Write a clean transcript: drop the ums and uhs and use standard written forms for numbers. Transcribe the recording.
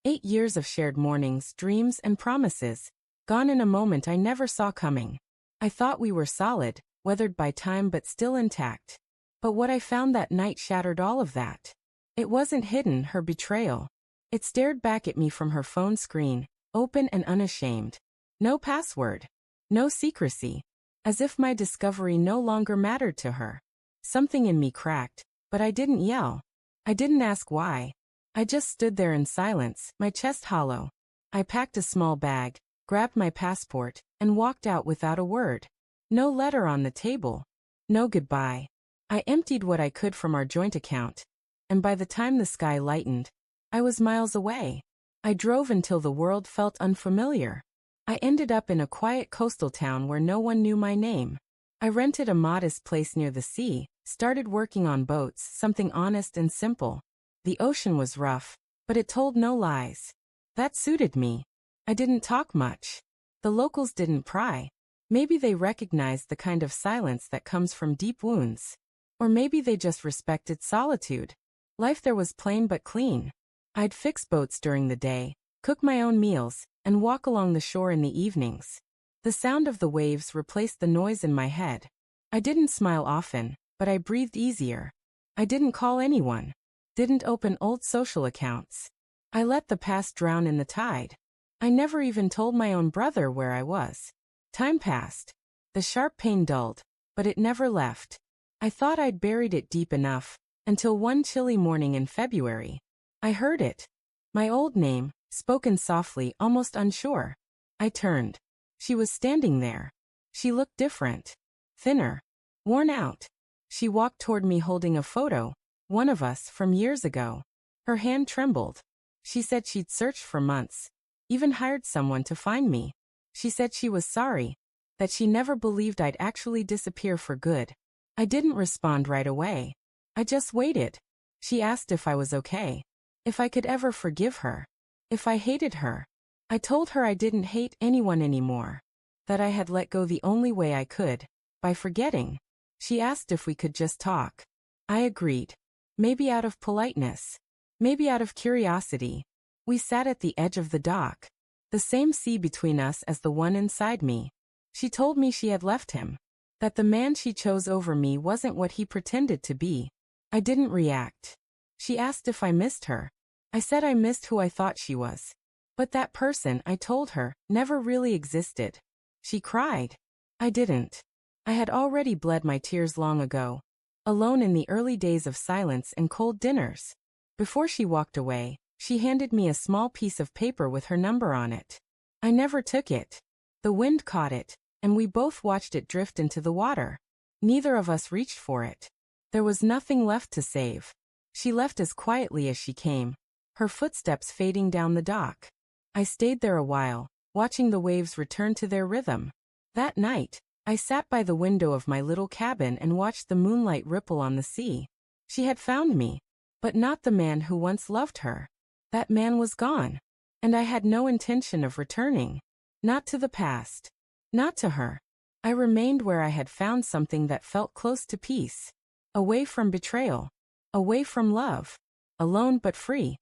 8 years of shared mornings, dreams, and promises, gone in a moment I never saw coming. I thought we were solid, weathered by time but still intact. But what I found that night shattered all of that. It wasn't hidden, her betrayal. It stared back at me from her phone screen, open and unashamed. No password. No secrecy. As if my discovery no longer mattered to her. Something in me cracked, but I didn't yell. I didn't ask why. I just stood there in silence, my chest hollow. I packed a small bag, grabbed my passport, and walked out without a word. No letter on the table. No goodbye. I emptied what I could from our joint account. And by the time the sky lightened, I was miles away. I drove until the world felt unfamiliar. I ended up in a quiet coastal town where no one knew my name. I rented a modest place near the sea, started working on boats, something honest and simple. The ocean was rough, but it told no lies. That suited me. I didn't talk much. The locals didn't pry. Maybe they recognized the kind of silence that comes from deep wounds. Or maybe they just respected solitude. Life there was plain but clean. I'd fix boats during the day, cook my own meals, and walk along the shore in the evenings. The sound of the waves replaced the noise in my head. I didn't smile often, but I breathed easier. I didn't call anyone. Didn't open old social accounts. I let the past drown in the tide. I never even told my own brother where I was. Time passed. The sharp pain dulled, but it never left. I thought I'd buried it deep enough, until one chilly morning in February. I heard it. My old name, spoken softly, almost unsure. I turned. She was standing there. She looked different. Thinner. Worn out. She walked toward me holding a photo, one of us from years ago. Her hand trembled. She said she'd searched for months, even hired someone to find me. She said she was sorry, that she never believed I'd actually disappear for good. I didn't respond right away. I just waited. She asked if I was okay, if I could ever forgive her, if I hated her. I told her I didn't hate anyone anymore, that I had let go the only way I could, by forgetting. She asked if we could just talk. I agreed. Maybe out of politeness. Maybe out of curiosity. We sat at the edge of the dock. The same sea between us as the one inside me. She told me she had left him. That the man she chose over me wasn't what he pretended to be. I didn't react. She asked if I missed her. I said I missed who I thought she was. But that person, I told her, never really existed. She cried. I didn't. I had already bled my tears long ago. Alone in the early days of silence and cold dinners. Before she walked away, she handed me a small piece of paper with her number on it. I never took it. The wind caught it, and we both watched it drift into the water. Neither of us reached for it. There was nothing left to save. She left as quietly as she came, her footsteps fading down the dock. I stayed there a while, watching the waves return to their rhythm. That night, I sat by the window of my little cabin and watched the moonlight ripple on the sea. She had found me, but not the man who once loved her. That man was gone, and I had no intention of returning. Not to the past. Not to her. I remained where I had found something that felt close to peace. Away from betrayal. Away from love. Alone but free.